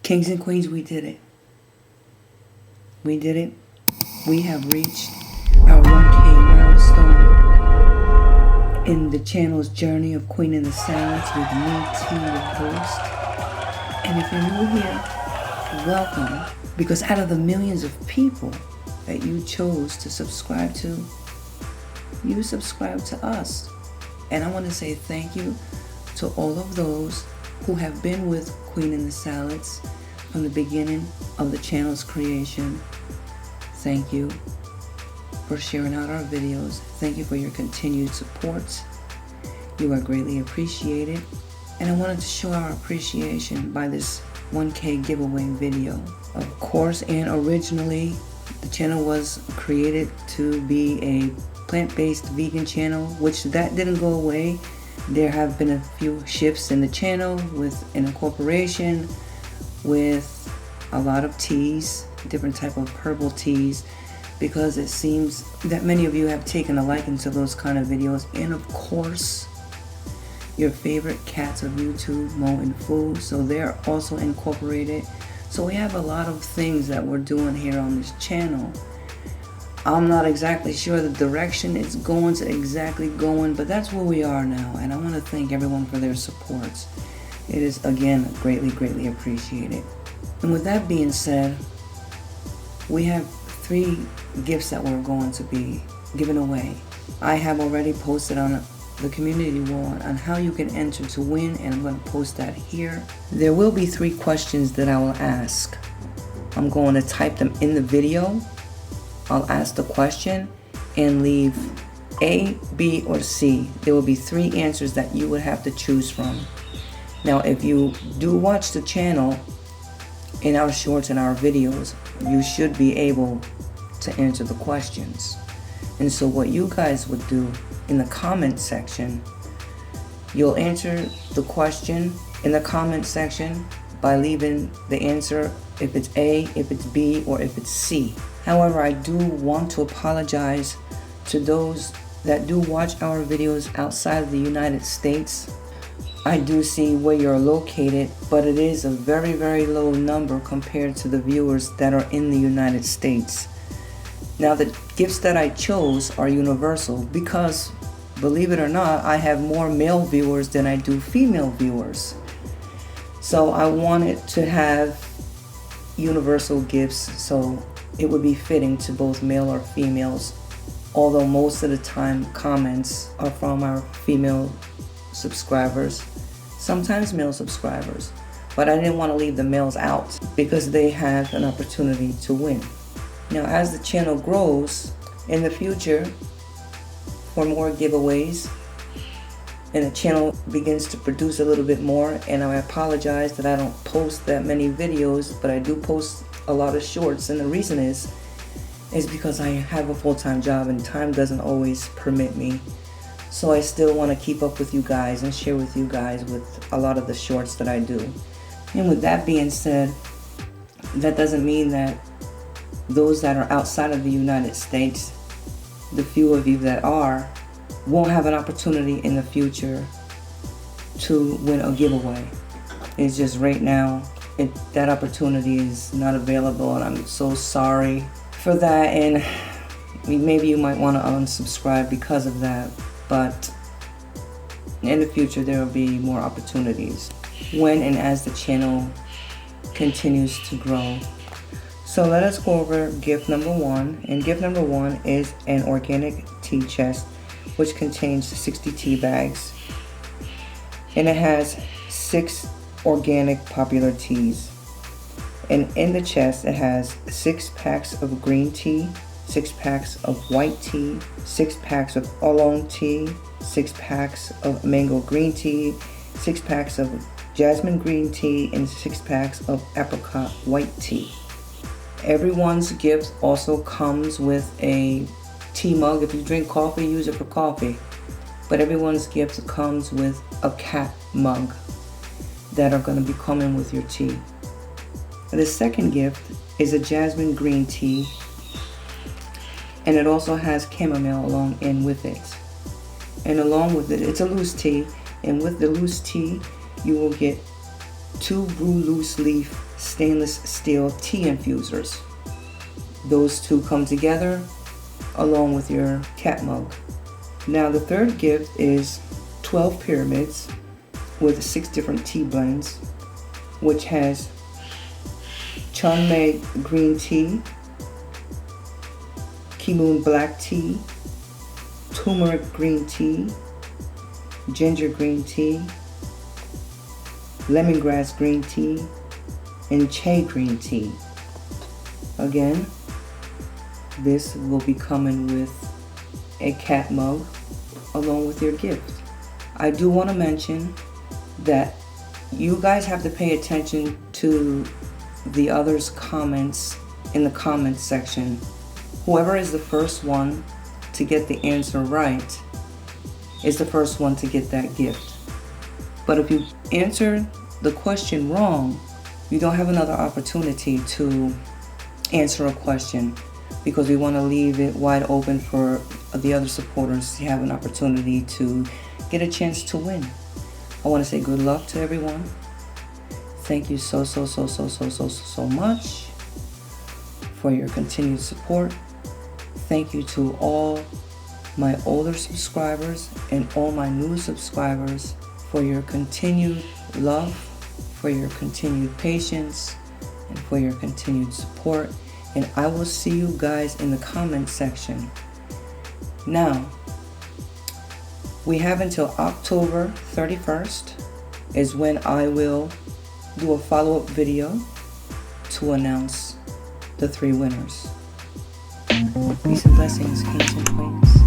Kings and queens, we did it. We did it. We have reached our 1K milestone in the channel's journey of Queen in the Silence with me, T, your host. And if you're new here, welcome. Because out of the millions of people that you chose to subscribe to, you subscribe to us. And I want to say thank you to all of those who have been with Queen in the Silence from the beginning of the channel's creation. Thank you for sharing out our videos. Thank you for your continued support. You are greatly appreciated. And I wanted to show our appreciation by this 1K giveaway video. Of course, and originally, the channel was created to be a plant-based vegan channel, which that didn't go away. There have been a few shifts in the channel with an incorporation, with a lot of teas, different type of herbal teas, because it seems that many of you have taken a liking to those kind of videos. And of course, your favorite cats of YouTube, Mo and Fu, so they're also incorporated. So we have a lot of things that we're doing here on this channel. I'm not exactly sure the direction it's going but that's where we are now. And I want to thank everyone for their support. It is, again, greatly appreciated. And with that being said, we have 3 gifts that we're going to be giving away. I have already posted on the community wall on how you can enter to win, and I'm going to post that here. There will be 3 questions that I will ask. I'm going to type them in the video. I'll ask the question and leave A, B, or C. There will be 3 answers that you would have to choose from. Now, if you do watch the channel in our shorts and our videos, you should be able to answer the questions. And so what you guys would do in the comment section, you'll answer the question in the comment section by leaving the answer if it's A, if it's B, or if it's C. However, I do want to apologize to those that do watch our videos outside of the United States. I do see where you're located, but it is a very low number compared to the viewers that are in the United States. Now, the gifts that I chose are universal because, believe it or not, I have more male viewers than I do female viewers. So I wanted to have universal gifts, so it would be fitting to both male or females, although most of the time comments are from our female subscribers, sometimes male subscribers, but I didn't want to leave the males out because they have an opportunity to win. Now, as the channel grows in the future for more giveaways, and the channel begins to produce a little bit more, and I apologize that I don't post that many videos, but I do post a lot of shorts, and the reason is because I have a full-time job and time doesn't always permit me. So I still want to keep up with you guys and share with you guys with a lot of the shorts that I do. And with that being said, that doesn't mean that those that are outside of the United States, the few of you that are, won't have an opportunity in the future to win a giveaway. It's just right now, that opportunity is not available, and I'm so sorry for that. And maybe you might want to unsubscribe because of that. But in the future, there will be more opportunities when and as the channel continues to grow. So let us go over gift number 1. And gift number 1 is an organic tea chest, which contains 60 tea bags. And it has 6 organic popular teas. And in the chest, it has 6 packs of green tea, 6 packs of white tea, 6 packs of oolong tea, 6 packs of mango green tea, 6 packs of jasmine green tea, and 6 packs of apricot white tea. Everyone's gift also comes with a tea mug. If you drink coffee, use it for coffee. But everyone's gift comes with a cat mug that are going to be coming with your tea. The second gift is a jasmine green tea, and it also has chamomile along in with it. And along with it, it's a loose tea, and with the loose tea, you will get 2 brew loose leaf stainless steel tea infusers. Those 2 come together along with your cat mug. Now the third gift is 12 pyramids with 6 different tea blends, which has Chunmei green tea, Qilun black tea, turmeric green tea, ginger green tea, lemongrass green tea, and Che green tea. Again, this will be coming with a cat mug along with your gift. I do want to mention that you guys have to pay attention to the others' comments in the comments section. Whoever is the first one to get the answer right is the first one to get that gift. But if you answer the question wrong, you don't have another opportunity to answer a question, because we want to leave it wide open for the other supporters to have an opportunity to get a chance to win. I want to say good luck to everyone. Thank you so much for your continued support. Thank you to all my older subscribers and all my new subscribers for your continued love, for your continued patience, and for your continued support. And I will see you guys in the comment section. Now, we have until October 31st is when I will do a follow-up video to announce the 3 winners. Peace and blessings, kings and queens.